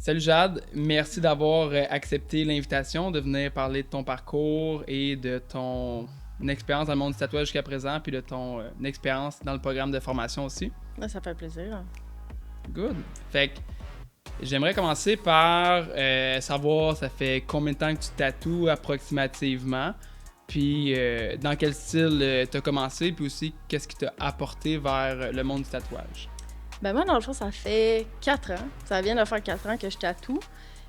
Salut Jade, merci d'avoir accepté l'invitation de venir parler de ton parcours et de ton expérience dans le monde du tatouage jusqu'à présent, puis de ton expérience dans le programme de formation aussi. Ça fait plaisir. Good. Fait que j'aimerais commencer par savoir ça fait combien de temps que tu tatoues approximativement, puis dans quel style tu as commencé, puis aussi qu'est-ce qui t'a apporté vers le monde du tatouage. Ben moi, dans le fond, ça fait 4 ans. Ça vient de faire 4 ans que je tatoue.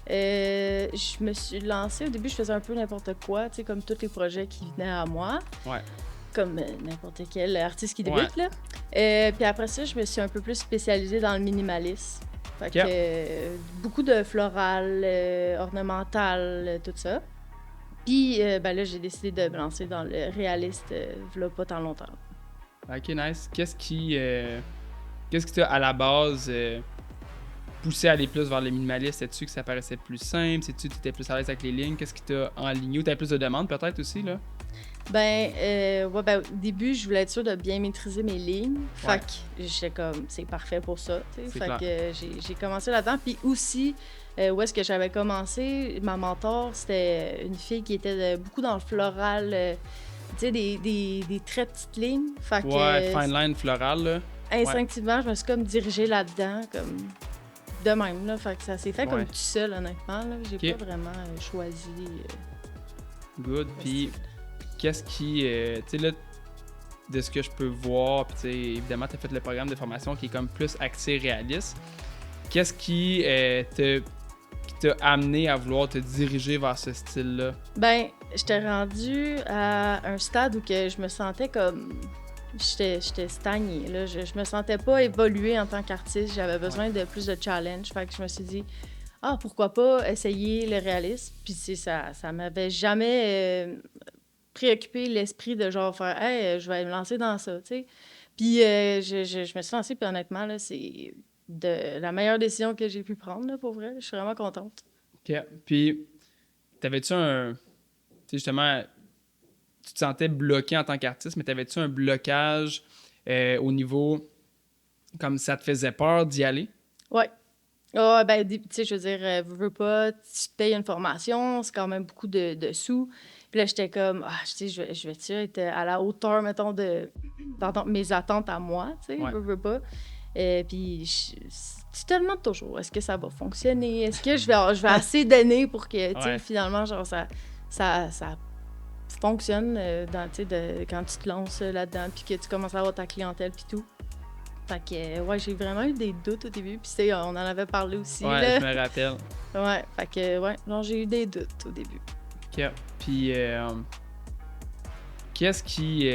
Je me suis lancée, au début, je faisais un peu n'importe quoi, tu sais, comme tous les projets qui venaient à moi. Ouais. Comme n'importe quel artiste qui débute, Ouais. là. Puis après ça, je me suis un peu plus spécialisée dans le minimalisme. Fait que beaucoup de floral, ornemental, tout ça. Puis ben là, j'ai décidé de me lancer dans le réaliste, v'là pas tant longtemps. Ok, nice. Qu'est-ce qui t'a à la base poussé à aller plus vers le minimaliste? Sais-tu que ça paraissait plus simple? Sais-tu que tu étais plus à l'aise avec les lignes? Qu'est-ce qui t'a enligné? Ou t'avais plus de demandes peut-être aussi, là? Ouais, ben, au début, je voulais être sûre de bien maîtriser mes lignes. Ouais. Fait que j'étais comme, c'est parfait pour ça, tu sais. C'est Fait clair. que j'ai commencé là-dedans. Puis aussi, où est-ce que j'avais commencé, ma mentor, c'était une fille qui était beaucoup dans le floral, tu sais, des très petites lignes. Fait que Ouais, fine line floral, là. instinctivement, je me suis comme dirigée là-dedans, comme de même, là. Fait que ça s'est fait Ouais. comme tout seul, honnêtement, là. J'ai Ok. pas vraiment choisi Good. le Puis, style. qu'est-ce qui... tu sais, là, de ce que je peux voir, puis tu sais, évidemment, t'as fait le programme de formation qui est comme plus axé réaliste. Qu'est-ce qui t'a amené à vouloir te diriger vers ce style-là? Ben, j'étais rendue à un stade où que je me sentais comme... J'étais stagnée, là. Je me sentais pas évoluer en tant qu'artiste. J'avais besoin de plus de challenge. Fait que je me suis dit, ah, pourquoi pas essayer le réalisme? Puis ça m'avait jamais préoccupé l'esprit de genre faire, hey, je vais me lancer dans ça, tu sais. Puis je me suis lancée, puis honnêtement, là, c'est la meilleure décision que j'ai pu prendre, là, pour vrai. Je suis vraiment contente. OK. Puis, t'avais-tu un... Tu sais, justement, tu te sentais bloqué en tant qu'artiste, mais t'avais-tu un blocage au niveau... Comme ça te faisait peur d'y aller? Ouais. Ah, ben, tu sais, je veux dire, veux pas, tu te payes une formation, c'est quand même beaucoup de sous. Puis là, j'étais comme, ah, tu sais, je vais-tu être à la hauteur, mettons, pardon, mes attentes à moi, tu sais, Ouais. veux pas. Puis, tu te demandes toujours, est-ce que ça va fonctionner? Est-ce que je vais assez donner pour que, tu sais, Ouais. finalement, genre, ça fonctionne tu sais, quand tu te lances là-dedans, puis que tu commences à avoir ta clientèle, puis tout. Fait que, ouais, j'ai vraiment eu des doutes au début. Puis, tu sais, on en avait parlé aussi, Ouais, là. je me rappelle. Ouais, fait que, ouais, genre, j'ai eu des doutes au début. OK. Puis, qu'est-ce qui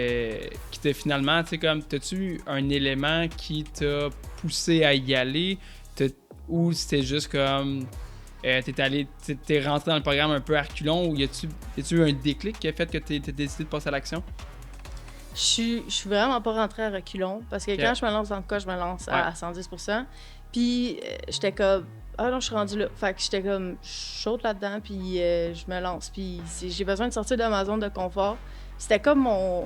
t'a finalement, tu sais, comme, t'as-tu eu un élément qui t'a poussé à y aller? Ou c'était juste comme, t'es rentré dans le programme un peu à reculons, ou y a-tu eu un déclic qui a fait que t'as décidé de passer à l'action? Je suis vraiment pas rentrée à reculons. Parce que OK. quand je me lance dans le cas, je me lance Ouais. à 110%. Puis, j'étais comme, ah non, je suis rendue là. Fait que j'étais comme, je saute là-dedans, puis je me lance. Puis, j'ai besoin de sortir de ma zone de confort. C'était comme mon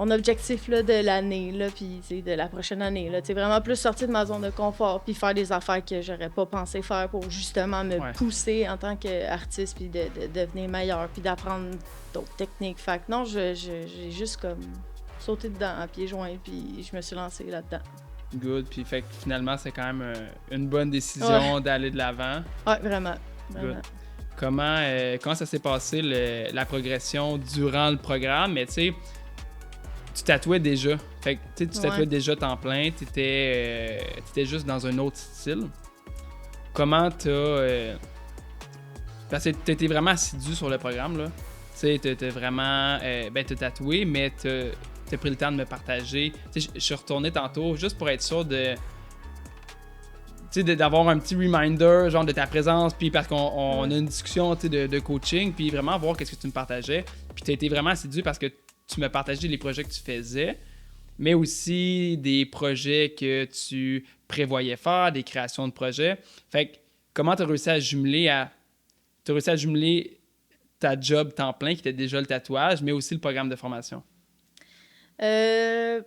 objectif là, de l'année, là, puis de la prochaine année. Là, vraiment plus sortir de ma zone de confort, puis faire des affaires que j'aurais pas pensé faire pour justement me pousser en tant qu'artiste, puis de devenir meilleur, puis d'apprendre d'autres techniques. Fait que non, j'ai juste comme sauté dedans à pieds joints, puis je me suis lancée là-dedans. Good. Puis fait que finalement, c'est quand même une bonne décision d'aller de l'avant. Ouais, vraiment. Vraiment. Good. Comment ça s'est passé la progression durant le programme? Mais tu sais, tu tatouais déjà. Fait que tu tatouais déjà temps plein, t'étais juste dans un autre style. Comment parce que t'étais vraiment assidu sur le programme, là. Tu sais, t'as vraiment... t'as tatoué, mais t'as pris le temps de me partager. Tu sais, je suis retourné tantôt juste pour être sûr de... Tu sais, d'avoir un petit reminder, genre, de ta présence, puis parce qu'on a une discussion, tu sais, de coaching, puis vraiment voir qu'est-ce que tu me partageais. Puis t'as été vraiment assidu parce que tu me partageais les projets que tu faisais, mais aussi des projets que tu prévoyais faire, des créations de projets. Fait que, comment t'as réussi à jumeler ta job temps plein, qui était déjà le tatouage, mais aussi le programme de formation? Ben...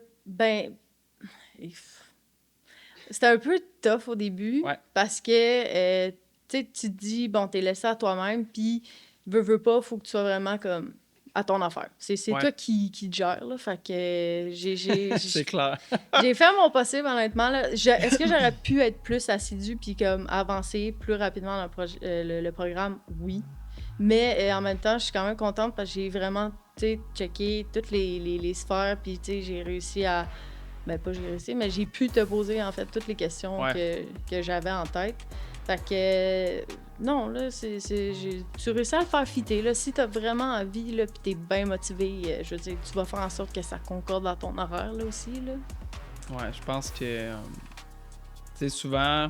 C'était un peu tough au début Ouais. parce que tu te dis, bon, t'es laissé à toi-même, puis veux pas, faut que tu sois vraiment comme à ton affaire. C'est Ouais. toi qui te gère, là. Fait que C'est clair. j'ai fait mon possible, honnêtement. Là. Est-ce que j'aurais pu être plus assidue puis comme avancer plus rapidement dans le programme? Oui. Mais en même temps, je suis quand même contente parce que j'ai vraiment checké toutes les sphères, puis j'ai réussi à... Ben, pas j'ai réussi, mais j'ai pu te poser, en fait, toutes les questions que j'avais en tête. Fait que, non, là, tu réussis à le faire fitter, là. Si t'as vraiment envie, là, pis t'es bien motivé, je veux dire, tu vas faire en sorte que ça concorde dans ton horaire, là, aussi, là. Ouais, je pense que, tu sais, souvent,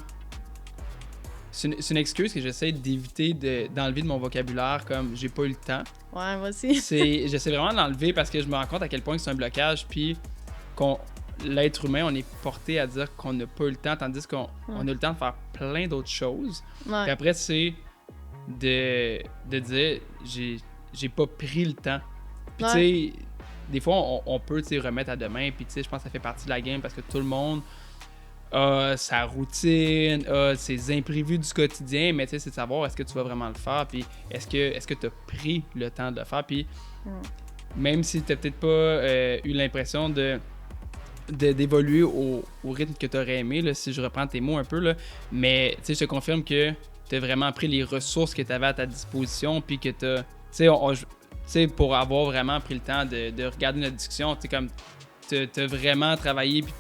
c'est une excuse que j'essaie d'éviter d'enlever de mon vocabulaire, comme j'ai pas eu le temps. Ouais, moi aussi. J'essaie vraiment de l'enlever parce que je me rends compte à quel point c'est un blocage, puis l'être humain, on est porté à dire qu'on n'a pas eu le temps, tandis qu'on a le temps de faire plein d'autres choses. Ouais. Puis après, c'est de dire j'ai pas pris le temps. Puis tu sais, des fois, on peut remettre à demain, puis tu sais, je pense que ça fait partie de la game parce que tout le monde a sa routine, a ses imprévus du quotidien, mais tu sais, c'est de savoir est-ce que tu vas vraiment le faire, puis est-ce que tu as pris le temps de le faire, puis même si tu n'as peut-être pas eu l'impression d'évoluer au rythme que tu aurais aimé, là, si je reprends tes mots un peu, là, mais je te confirme que tu as vraiment pris les ressources que tu avais à ta disposition, puis que tu as, pour avoir vraiment pris le temps de regarder notre discussion, comme tu as vraiment travaillé, puis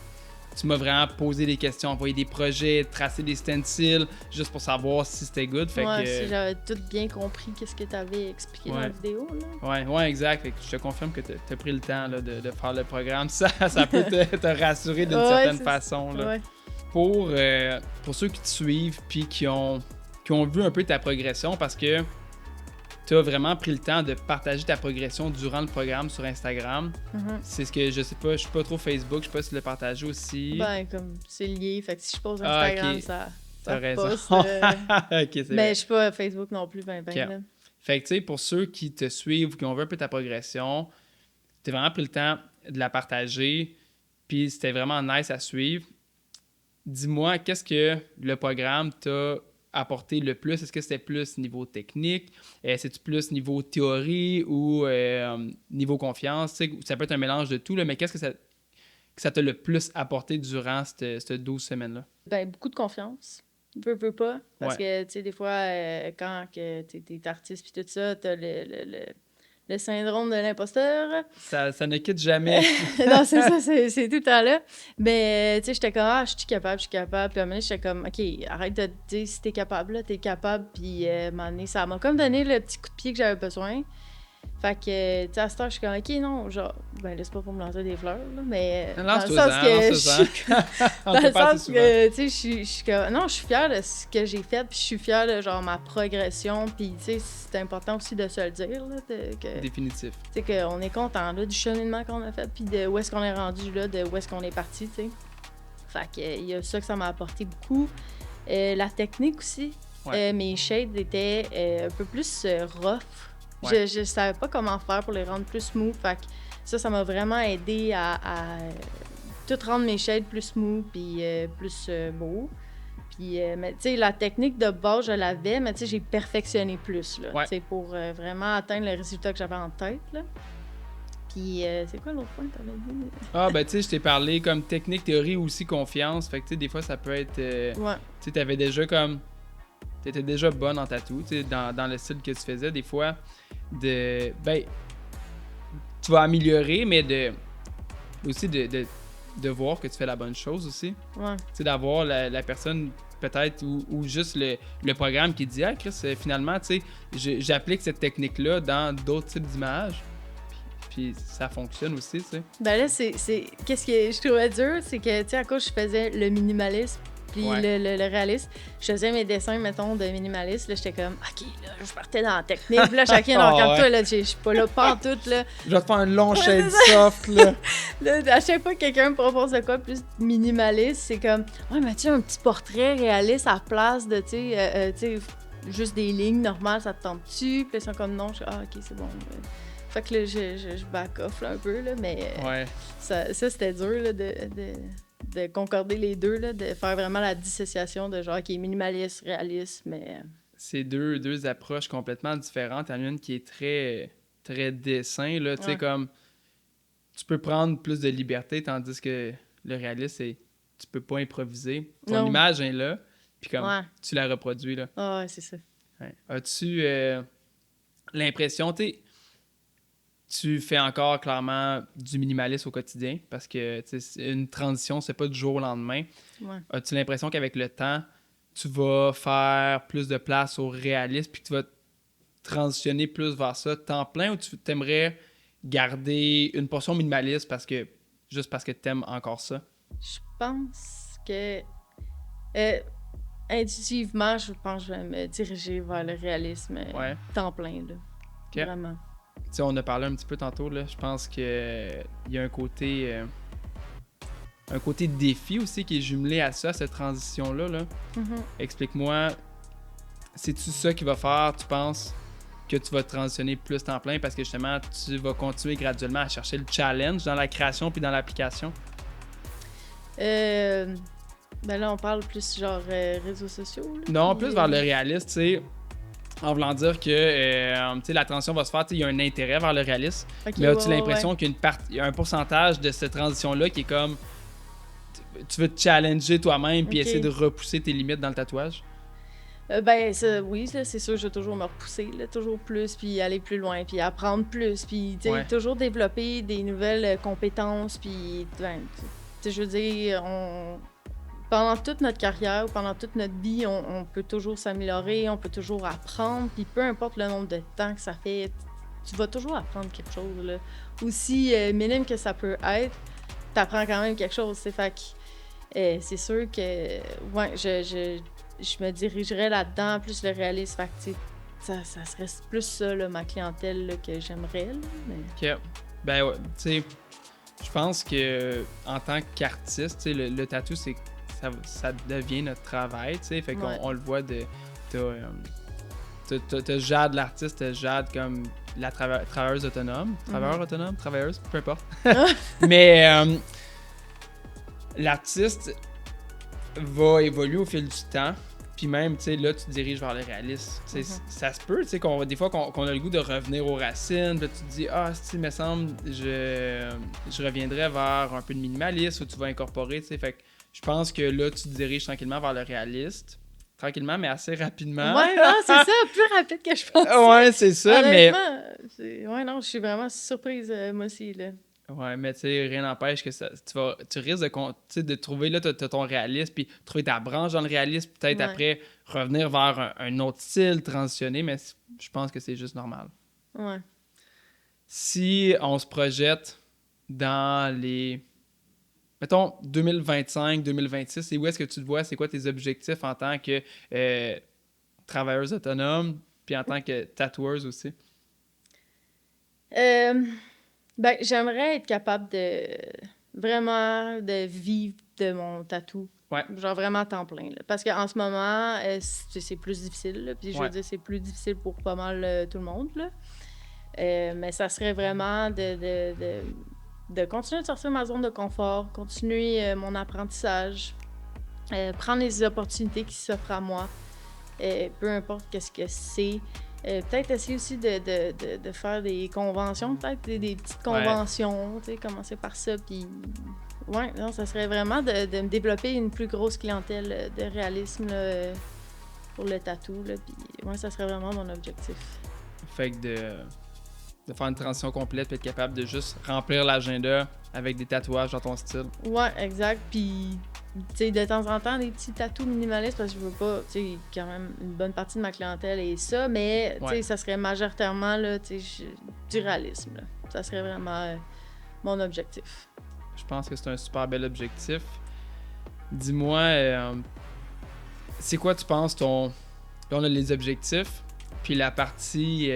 tu m'as vraiment posé des questions, envoyé des projets, tracé des stencils, juste pour savoir si c'était good. Fait que, si j'avais tout bien compris qu'est-ce que tu avais expliqué dans la vidéo. Là. Ouais, exact. Fait que je te confirme que tu as pris le temps là, de faire le programme. Ça peut te rassurer d'une certaine façon. Là. Pour ceux qui te suivent puis qui ont vu un peu ta progression, parce que tu as vraiment pris le temps de partager ta progression durant le programme sur Instagram. C'est ce que je sais pas, je suis pas trop Facebook, je sais pas si tu l'as partagé aussi. Ben, comme c'est lié, fait que si je pose Instagram, ça t'as raison. Poste, c'est mais je suis pas Facebook non plus, là. Fait que tu sais, pour ceux qui te suivent, qui ont vu un peu ta progression, tu as vraiment pris le temps de la partager, puis c'était vraiment nice à suivre. Dis-moi, qu'est-ce que le programme t'a apporter le plus? Est-ce que c'était plus niveau technique? C'est-tu plus niveau théorie ou niveau confiance? Ça peut être un mélange de tout, là, mais qu'est-ce que ça t'a le plus apporté durant cette 12 semaines-là? Ben, beaucoup de confiance. Veux pas. Parce que, tu sais, des fois, quand t'es artiste puis tout ça, t'as le syndrome de l'imposteur. Ça ne quitte jamais. Non, c'est ça, c'est tout le temps là. Mais, tu sais, j'étais comme, je suis capable. Puis à un moment donné, j'étais comme, OK, arrête de te dire si t'es capable, là, t'es capable. Puis à un moment donné, ça m'a comme donné le petit coup de pied que j'avais besoin. Fait que, tu sais, à cette heure, je suis comme, OK, non, genre, ben là, c'est pas pour me lancer des fleurs, là, mais dans le sens que tu sais, je suis comme, non, je suis fière de ce que j'ai fait, puis je suis fière de, genre, ma progression, puis, tu sais, c'est important aussi de se le dire, là, définitif. Tu sais, qu'on est content, là, du cheminement qu'on a fait, puis de où est-ce qu'on est rendu, là, de où est-ce qu'on est parti, tu sais. Fait que, il y a ça que ça m'a apporté beaucoup. La technique aussi, mes shades étaient un peu plus rough. Je savais pas comment faire pour les rendre plus smooth. Fait que ça m'a vraiment aidé à tout rendre mes shades plus smooth puis plus beau. Puis, mais tu sais, la technique de base, je l'avais, mais tu sais, j'ai perfectionné plus, là, tu sais, pour vraiment atteindre le résultat que j'avais en tête, là. Puis, c'est quoi l'autre point que t'avais dit? Ah, ben, tu sais, je t'ai parlé comme technique, théorie, aussi confiance. Fait que, tu sais, des fois, ça peut être... tu sais, t'avais déjà comme... T'étais déjà bonne en tatou, tu sais, dans le style que tu faisais. Des fois, ben, tu vas améliorer, mais aussi de voir que tu fais la bonne chose aussi. Tu sais, d'avoir la personne peut-être ou juste le programme qui dit « Ah, Chris, finalement, tu sais, j'applique cette technique-là dans d'autres types d'images. » Puis ça fonctionne aussi, tu sais. Ben là, qu'est-ce que je trouvais dur, c'est que, tu sais, à cause je faisais le minimalisme, puis le réalisme. Je faisais mes dessins, mettons, de minimaliste. Là, j'étais comme, OK, là, je partais dans la technique. Puis là, chacun, regarde toi, là, je suis pas là, pas en tout, là. Je vais te faire un long shade soft, là. Là. À chaque fois que quelqu'un me propose de quoi plus minimaliste, c'est comme, ouais, mais tu sais, un petit portrait réaliste à la place de, tu sais, juste des lignes normales, ça te tente-tu? Puis là, ils sont comme, non. Je suis, OK, c'est bon. Fait que là, je back off là, un peu, là, mais ça c'était dur, là, de concorder les deux, là, de faire vraiment la dissociation de genre qui est minimaliste, réaliste, mais... C'est deux approches complètement différentes. Il y en a une qui est très, très dessin, là, tu sais, comme... Tu peux prendre plus de liberté, tandis que le réaliste, c'est... Tu peux pas improviser. Ton image est là, puis comme tu la reproduis, là. Ah ouais, c'est ça. Ouais. As-tu l'impression, tu fais encore clairement du minimalisme au quotidien, parce que une transition, c'est pas du jour au lendemain. Ouais. As-tu l'impression qu'avec le temps, tu vas faire plus de place au réalisme, puis que tu vas transitionner plus vers ça, temps plein, ou tu t'aimerais garder une portion minimaliste juste parce que tu aimes encore ça? Je pense que intuitivement, je pense que je vais me diriger vers le réalisme temps plein, là. Okay. Vraiment. Tu sais, on a parlé un petit peu tantôt, là. Je pense qu'il y a un côté défi aussi qui est jumelé à ça, cette transition-là. Là. Mm-hmm. Explique-moi, c'est-tu ça qui va faire, tu penses, que tu vas transitionner plus temps plein parce que justement, tu vas continuer graduellement à chercher le challenge dans la création puis dans l'application? Ben là, on parle plus genre réseaux sociaux. Là, non, plus vers le réaliste, tu sais. En voulant dire que la transition va se faire, il y a un intérêt vers le réalisme. Okay, mais as-tu l'impression qu'il y a un pourcentage de cette transition-là qui est comme tu veux te challenger toi-même puis essayer de repousser tes limites dans le tatouage? Oui, là, c'est sûr, je vais toujours me repousser, là, toujours plus, puis aller plus loin, puis apprendre plus, puis toujours développer des nouvelles compétences, puis je veux dire, pendant toute notre carrière, pendant toute notre vie, on peut toujours s'améliorer, on peut toujours apprendre, puis peu importe le nombre de temps que ça fait, tu vas toujours apprendre quelque chose, là. Aussi minime que ça peut être, t'apprends quand même quelque chose, fait que c'est sûr que, je me dirigerais là-dedans, plus le réalisme, fait que, ça serait plus ça, là, ma clientèle, là, que j'aimerais, là, mais... OK. Ben ouais, tu sais, je pense que en tant qu'artiste, tu sais, le tatou, c'est ça devient notre travail, tu sais, fait qu'on le voit t'as Jade l'artiste, t'as Jade comme la travailleuse autonome, travailleuse, peu importe. Mais l'artiste va évoluer au fil du temps, puis même, tu sais, là, tu te diriges vers le réalisme. Ça se peut, tu sais, des fois qu'on a le goût de revenir aux racines, puis tu te dis, il me semble, je reviendrai vers un peu de minimalisme, où tu vas incorporer, tu sais, fait que je pense que là, tu te diriges tranquillement vers le réaliste. Tranquillement, mais assez rapidement. Ouais, non, c'est ça, plus rapide que je pensais. Ouais, c'est ça, honnêtement, mais... Ouais, non, je suis vraiment surprise, moi aussi, là. Ouais, mais tu sais, rien n'empêche que tu risques de trouver, là, t'as ton réalisme, puis trouver ta branche dans le réalisme, peut-être après revenir vers un autre style, transitionner, mais je pense que c'est juste normal. Ouais. Si on se projette dans les... Mettons, 2025, 2026, et où est-ce que tu te vois? C'est quoi tes objectifs en tant que travailleuse autonome, puis en tant que tatoueuse aussi? J'aimerais être capable de vivre de mon tatou. Ouais. Genre vraiment à temps plein. Là. Parce qu'en ce moment, c'est plus difficile. Là. Puis je veux dire, c'est plus difficile pour pas mal tout le monde. Là. Mais ça serait vraiment de continuer de sortir de ma zone de confort, continuer mon apprentissage, prendre les opportunités qui s'offrent à moi, peu importe qu'est-ce que c'est. Peut-être essayer aussi de faire des conventions, peut-être des petites conventions, tu sais, commencer par ça, puis non, ça serait vraiment de me développer une plus grosse clientèle de réalisme là, pour le tatou, là, puis ça serait vraiment mon objectif. Fait que de faire une transition complète et être capable de juste remplir l'agenda avec des tatouages dans ton style. Ouais, exact. Puis, tu sais, de temps en temps, des petits tatous minimalistes, parce que je veux pas, tu sais, quand même, une bonne partie de ma clientèle est ça, mais, tu sais, ça serait majoritairement, là, tu sais, du réalisme, là. Ça serait vraiment mon objectif. Je pense que c'est un super bel objectif. Dis-moi, c'est quoi, tu penses, Là, on a les objectifs, puis la partie...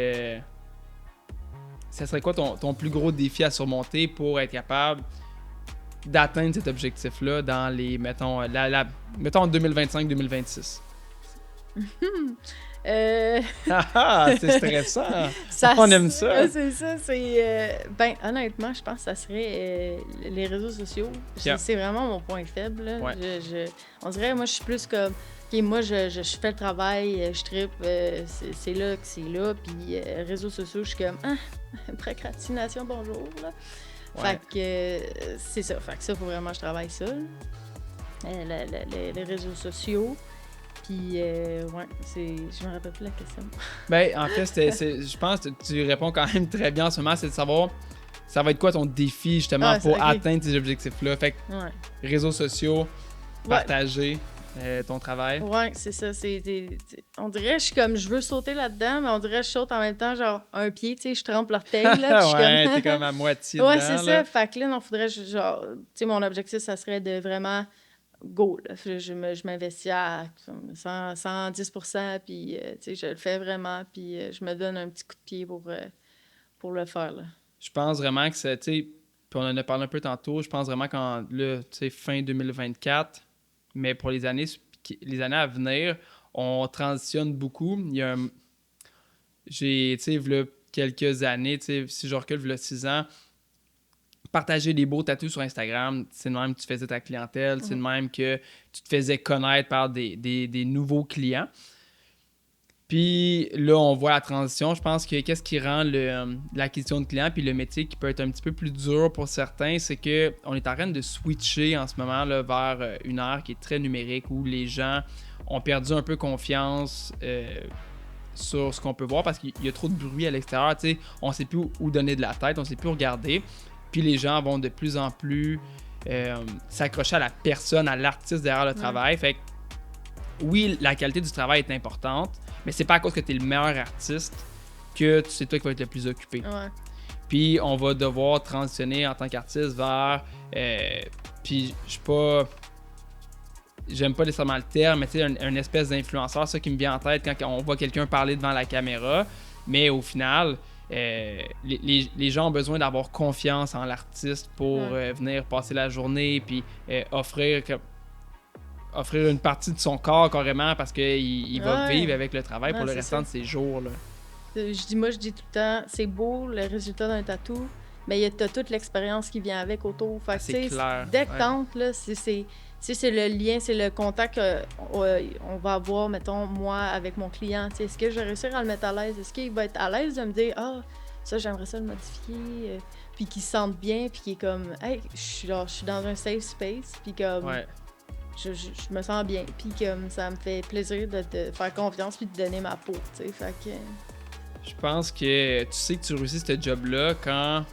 ça serait quoi ton plus gros défi à surmonter pour être capable d'atteindre cet objectif-là dans les, mettons, mettons 2025-2026? C'est stressant. On aime ça. C'est ça. Ben, honnêtement, je pense que ça serait les réseaux sociaux. C'est vraiment mon point faible. Là. Ouais. On dirait, moi, je suis plus comme... OK, moi, je fais le travail, je trippe, c'est là que c'est là. Puis réseaux sociaux, je suis comme... procrastination, bonjour. Là. Fait que c'est ça. Fait que ça, il faut vraiment que je travaille ça. Les réseaux sociaux. Puis, je me rappelle plus la question. Ben, en fait, je pense que tu réponds quand même très bien en ce moment, c'est de savoir ça va être quoi ton défi, justement, pour atteindre ces objectifs-là. Fait que, réseaux sociaux, partager ton travail. Ouais, c'est ça. On dirait, je suis comme, je veux sauter là-dedans, mais on dirait, je saute en même temps, genre, un pied, tu sais, je trempe l'orteil, là. T'es comme à moitié dedans, ouais, c'est ça. là. Fait que là, non, faudrait, genre, tu sais, mon objectif, ça serait de vraiment... go, là. Je m'investis à 110%, puis tu sais, je le fais vraiment, puis je me donne un petit coup de pied pour le faire, là. Je pense vraiment que c'est, tu sais, puis on en a parlé un peu tantôt, je pense vraiment qu'en, là, tu sais, fin 2024, mais pour les années à venir, on transitionne beaucoup. Il y a j'ai, tu sais, v'là quelques années, tu sais, si je recule, v'là 6 ans, partager des beaux tatous sur Instagram, c'est de même que tu faisais ta clientèle, c'est de même que tu te faisais connaître par des nouveaux clients. Puis là, on voit la transition. Je pense que qu'est-ce qui rend l'acquisition de clients puis le métier qui peut être un petit peu plus dur pour certains, c'est qu'on est en train de switcher en ce moment là, vers une ère qui est très numérique où les gens ont perdu un peu confiance sur ce qu'on peut voir parce qu'il y a trop de bruit à l'extérieur. Tu sais, on ne sait plus où donner de la tête, on ne sait plus où regarder. Puis les gens vont de plus en plus s'accrocher à la personne, à l'artiste derrière le travail. Fait que oui, la qualité du travail est importante, mais c'est pas à cause que tu es le meilleur artiste que c'est toi qui vas être le plus occupé. Ouais. Puis on va devoir transitionner en tant qu'artiste vers... puis je suis pas... J'aime pas nécessairement le terme, mais tu sais, un espèce d'influenceur, ça qui me vient en tête quand on voit quelqu'un parler devant la caméra. Mais au final... les gens ont besoin d'avoir confiance en l'artiste pour venir passer la journée puis offrir une partie de son corps carrément parce qu'il va vivre avec le travail pour le restant de ses jours. Là. Moi, je dis tout le temps, c'est beau le résultat d'un tatou, mais t'as toute l'expérience qui vient avec autour. Fait que, c'est clair. Dès que t'entres, là, c'est le lien, c'est le contact qu'on va avoir, mettons, moi, avec mon client. Est-ce que je vais réussir à le mettre à l'aise? Est-ce qu'il va être à l'aise de me dire « Ah, ça, j'aimerais ça le modifier. » Puis qu'il se sente bien, puis qu'il est comme « Hey, je suis dans un safe space. » Puis comme je me sens bien. Puis comme ça me fait plaisir de te faire confiance puis de te donner ma peau, tu sais. Fait que... Je pense que tu sais que tu réussis ce job-là quand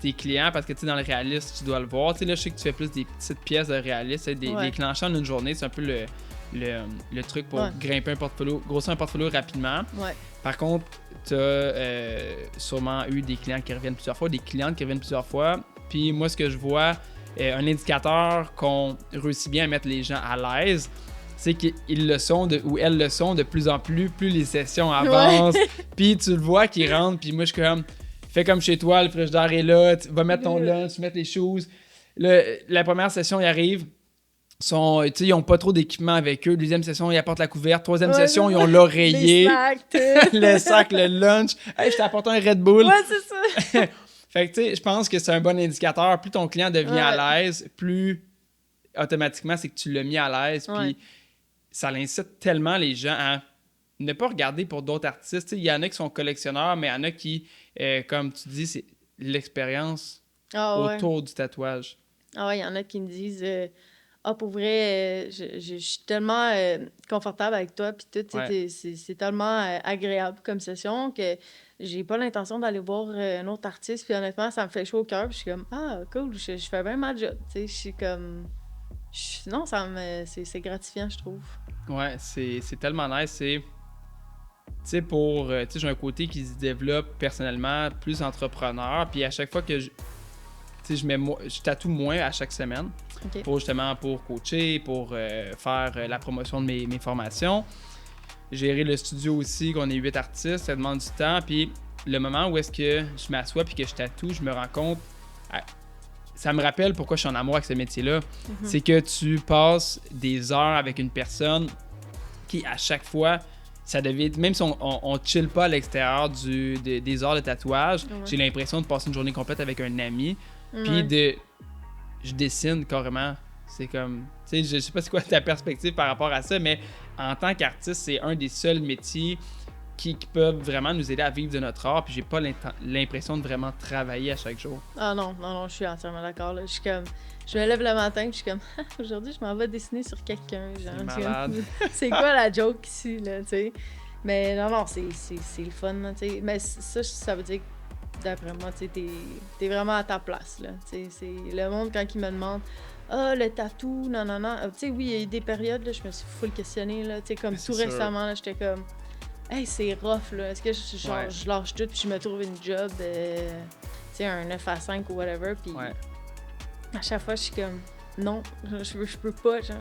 tes clients, parce que tu sais, dans le réaliste, tu dois le voir. Tu sais, là, je sais que tu fais plus des petites pièces de réaliste, des clenchants en une journée, c'est un peu le truc pour grimper un portfolio, grossir un portfolio rapidement. Ouais. Par contre, tu as sûrement eu des clients qui reviennent plusieurs fois, des clientes qui reviennent plusieurs fois. Puis moi, ce que je vois, un indicateur qu'on réussit bien à mettre les gens à l'aise, c'est qu'ils le sont ou elles le sont de plus en plus les sessions avancent. Puis tu le vois qu'ils rentrent, puis moi je suis comme fais comme chez toi, le frigidaire est là, tu vas mettre ton lunch, tu mets les choses. La première session, ils arrivent, ils n'ont pas trop d'équipement avec eux. Deuxième session, ils apportent la couverte. Troisième session, ils ont l'oreiller, le sac, le lunch. Hey, je t'ai apporté un Red Bull. Ouais, c'est ça. Fait que tu sais, je pense que c'est un bon indicateur. Plus ton client devient à l'aise, plus automatiquement c'est que tu l'as mis à l'aise. Puis ça incite tellement les gens à ne pas regarder pour d'autres artistes. Il y en a qui sont collectionneurs, mais il y en a qui, comme tu dis, c'est l'expérience autour du tatouage. Ah ouais, il y en a qui me disent pour vrai, je suis tellement confortable avec toi, puis tout, c'est tellement agréable comme session que j'ai pas l'intention d'aller voir un autre artiste, puis honnêtement, ça me fait chaud au cœur, puis je suis comme cool, je fais bien ma job, tu sais, je suis comme... Non, c'est gratifiant, je trouve. Ouais, c'est tellement nice, c'est... Tu sais, j'ai un côté qui se développe personnellement, plus entrepreneur, puis à chaque fois que je tatoue moins à chaque semaine, pour coacher, pour faire la promotion de mes formations. Gérer le studio aussi, qu'on est 8 artistes, ça demande du temps, puis le moment où est-ce que je m'assois puis que je tatoue, je me rends compte... Ça me rappelle pourquoi je suis en amour avec ce métier-là. C'est que tu passes des heures avec une personne qui, à chaque fois, ça devient, même si on chill pas à l'extérieur des heures de tatouage, j'ai l'impression de passer une journée complète avec un ami, puis je dessine carrément. C'est comme, tu sais, je sais pas c'est quoi ta perspective par rapport à ça, mais en tant qu'artiste, c'est un des seuls métiers qui peuvent vraiment nous aider à vivre de notre art, puis j'ai pas l'impression de vraiment travailler à chaque jour. Ah non, je suis entièrement d'accord. Là. Je me lève le matin, puis je suis comme, aujourd'hui, je m'en vais dessiner sur quelqu'un. C'est malade. C'est quoi la joke ici, là, tu sais? Mais non, c'est le fun, tu sais. Mais ça veut dire que, d'après moi, tu sais, t'es vraiment à ta place, là. Tu sais, c'est le monde, quand il me demande, le tatou, non. Tu sais, oui, il y a eu des périodes, là, je me suis full questionnée, là, tu sais, comme tout récemment, là, j'étais comme, hey, c'est rough, là. Est-ce que je lâche tout, puis je me trouve une job, tu sais, un 9 à 5 ou whatever, puis à chaque fois, je suis comme, non, je peux pas, genre,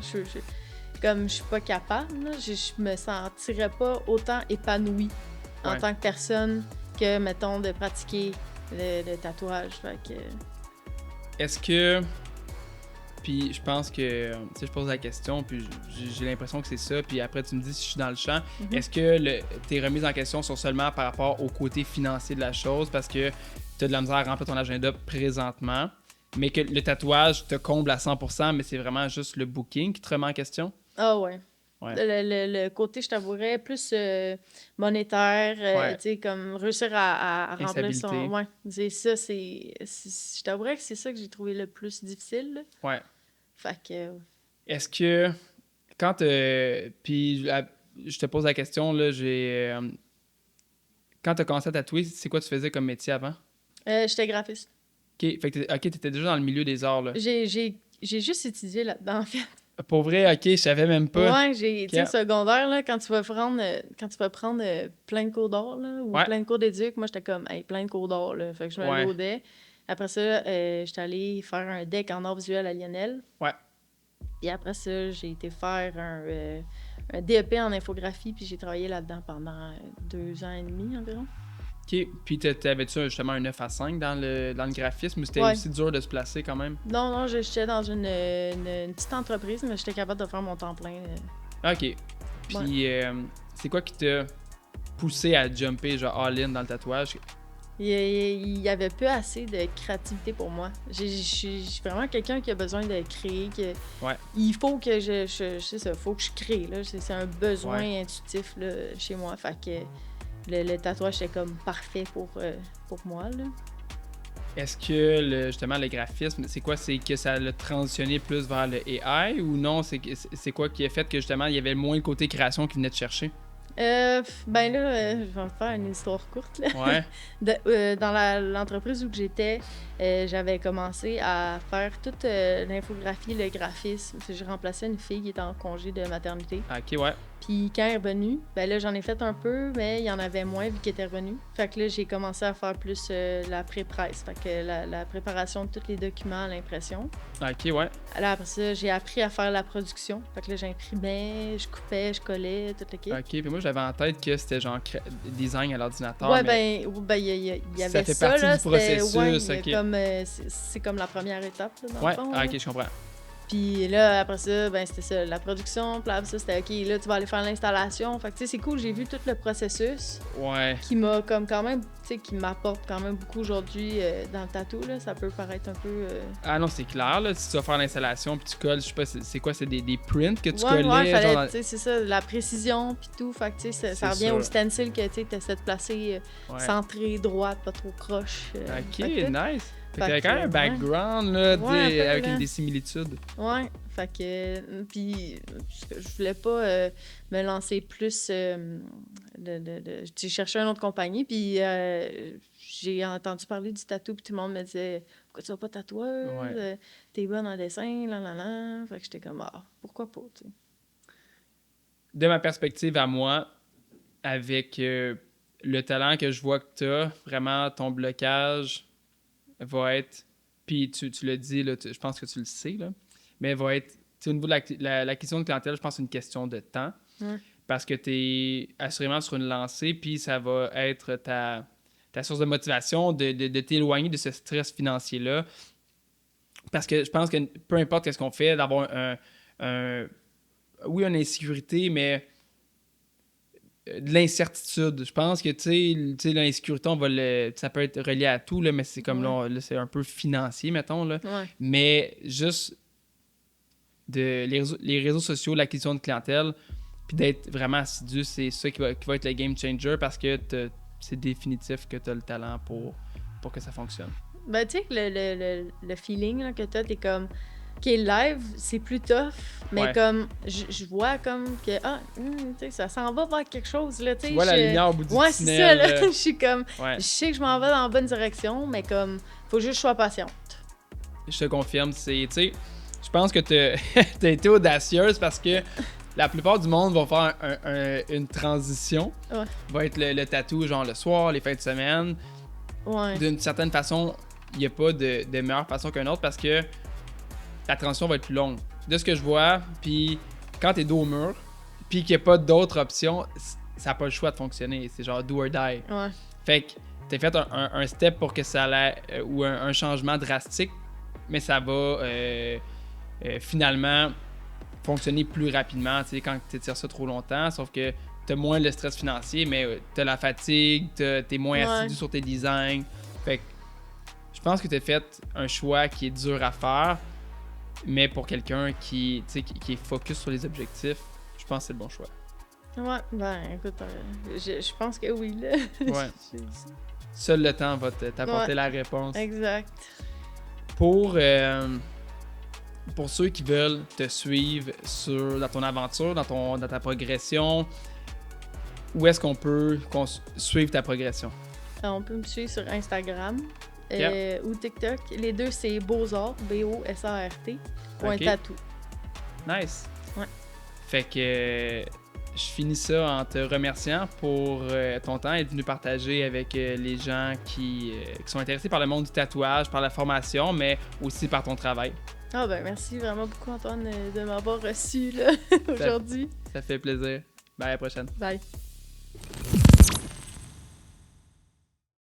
comme je suis pas capable, là, je me sentirais pas autant épanouie en tant que personne que, mettons, de pratiquer le tatouage. Fait que... Est-ce que... Puis je pense que, tu sais, je pose la question, puis j'ai l'impression que c'est ça, puis après tu me dis si je suis dans le champ. Est-ce que tes remises en question sont seulement par rapport au côté financier de la chose, parce que tu as de la misère à remplir ton agenda présentement, mais que le tatouage te comble à 100%, mais c'est vraiment juste le booking qui te remet en question? Ah ouais. Le côté, je t'avouerais, plus monétaire, tu sais, comme réussir à remplir son... Ouais, c'est ça, je t'avouerais que c'est ça que j'ai trouvé le plus difficile. Là. Ouais. Fait que... Est-ce que, quand puis je te pose la question, là, quand tu as commencé à tatouer, c'est quoi tu faisais comme métier avant? J'étais graphiste. OK, fait que t'étais déjà dans le milieu des arts, là. J'ai juste étudié là-dedans, en fait. Pour vrai, OK, je savais même pas. Ouais, tu sais, secondaire, là, quand tu vas prendre plein de cours d'art, là, ou plein de cours d'éduc, moi, j'étais comme, hey, plein de cours d'art, là. Fait que je me laudais. Après ça, j'étais allée faire un deck en art visuel à Lionel. Ouais. Et après ça, j'ai été faire un DEP en infographie, puis j'ai travaillé là-dedans pendant 2 ans et demi environ. OK. Puis t'avais-tu justement un 9 à 5 dans le graphisme, ou c'était aussi dur de se placer quand même? Non, j'étais dans une petite entreprise, mais j'étais capable de faire mon temps plein. OK. Puis c'est quoi qui t'a poussé à jumper genre all-in dans le tatouage? Il y avait peu assez de créativité pour moi. Je suis vraiment quelqu'un qui a besoin de créer. Il faut que faut que je crée. Là. C'est un besoin intuitif là, chez moi. Fait que le tatouage, c'est comme parfait pour moi. Là. Est-ce que justement le graphisme, c'est quoi? C'est que ça l'a transitionné plus vers le AI ou non? C'est quoi qui a fait que justement il y avait moins le côté création qui venait de chercher? Ben là, je vais faire une histoire courte. Là. Ouais. Dans l'entreprise où j'étais, j'avais commencé à faire toute l'infographie, le graphisme. Je remplaçais une fille qui était en congé de maternité. OK, ouais. Puis quand elle est revenue, ben là, j'en ai fait un peu, mais il y en avait moins vu qu'elle était revenue. Fait que là, j'ai commencé à faire plus la pré-presse. Fait que la préparation de tous les documents à l'impression. OK, ouais. Là, après ça, j'ai appris à faire la production. Fait que là, j'imprimais, je coupais, je collais, tout le kit. OK, puis moi, j'avais en tête que c'était genre design à l'ordinateur. Ouais, mais... il y avait ça fait partie là, du processus. Ouais, c'est comme la première étape, là, dans le fond. OK, je comprends. Puis là, après ça, ben c'était ça, la production. Puis après ça, c'était OK, là, tu vas aller faire l'installation. Fait que, tu sais, c'est cool, j'ai vu tout le processus. Ouais. Qui m'a comme quand même, tu sais, qui m'apporte quand même beaucoup aujourd'hui dans le tatou, là. Ça peut paraître un peu... Ah non, c'est clair, là. Si tu vas faire l'installation, puis tu colles, je sais pas, c'est quoi, c'est des prints que tu collais? Ouais, fallait, tu sais, c'est ça, la précision, puis tout. Fait que, tu sais, ça revient au stencil que, tu sais, t'essaies de placer centré, droite, pas trop croche. OK, nice. Fait que t'avais quand même un background, là, avec des similitudes. Ouais, fait que... Puis, je voulais pas me lancer plus... J'ai cherché une autre compagnie, puis j'ai entendu parler du tatou, puis tout le monde me disait « Pourquoi tu vas pas tatoueuse? T'es bonne en dessin, là. » Fait que j'étais comme « Ah, pourquoi pas, tu sais. » De ma perspective à moi, avec le talent que je vois que t'as, vraiment, ton blocage... va être, puis tu l'as dit, là, je pense que tu le sais, là, mais va être, au niveau de l'acquisition de clientèle, je pense que c'est une question de temps, parce que tu es assurément sur une lancée, puis ça va être ta source de motivation de t'éloigner de ce stress financier-là, parce que je pense que peu importe ce qu'on fait, d'avoir une insécurité, mais de l'incertitude. Je pense que, tu sais, l'insécurité, ça peut être relié à tout, là, mais c'est comme là, c'est un peu financier, mettons, là. Ouais. Mais juste les réseaux sociaux, l'acquisition de clientèle, puis d'être vraiment assidu, c'est ça qui va être le game changer parce que c'est définitif que tu as le talent pour que ça fonctionne. Ben, tu sais, le feeling là, que t'es comme... OK, live, c'est plus tough, mais comme, je vois comme que, tu sais, ça s'en va vers quelque chose, là, tu sais. Tu vois la lumière au bout du tunnel. Ouais, c'est ça, là. Je suis comme, je sais que je m'en vais dans la bonne direction, mais comme, faut juste que je sois patiente. Je te confirme, tu sais, je pense que t'as été audacieuse parce que la plupart du monde va faire une transition. Ouais. Va être le tatou, genre le soir, les fins de semaine. Ouais. D'une certaine façon, il n'y a pas de meilleure façon qu'une autre parce que la transition va être plus longue. De ce que je vois, puis quand t'es dos au mur, puis qu'il n'y a pas d'autres options, ça n'a pas le choix de fonctionner. C'est genre do or die. Ouais. Fait que t'as fait un step pour que ça allait, ou un changement drastique, mais ça va finalement fonctionner plus rapidement, tu sais, quand tu étires ça trop longtemps, sauf que t'as moins le stress financier, mais t'as la fatigue, t'es moins assidu sur tes designs. Fait que je pense que t'as fait un choix qui est dur à faire, mais pour quelqu'un qui est focus sur les objectifs, je pense que c'est le bon choix. Ouais, ben écoute, je pense que oui, là. Ouais. Seul le temps va t'apporter la réponse. Exact. Pour ceux qui veulent te suivre dans ton aventure, dans ta progression, où est-ce qu'on peut suivre ta progression? On peut me suivre sur Instagram ou TikTok. Les deux, c'est Beaux-Arts, B-O-S-A-R-T, .tatou. Nice. Ouais. Fait que je finis ça en te remerciant pour ton temps, être venu partager avec les gens qui sont intéressés par le monde du tatouage, par la formation, mais aussi par ton travail. Ah ben merci vraiment beaucoup Antoine de m'avoir reçu là aujourd'hui. Ça fait plaisir. Bye, à la prochaine. Bye.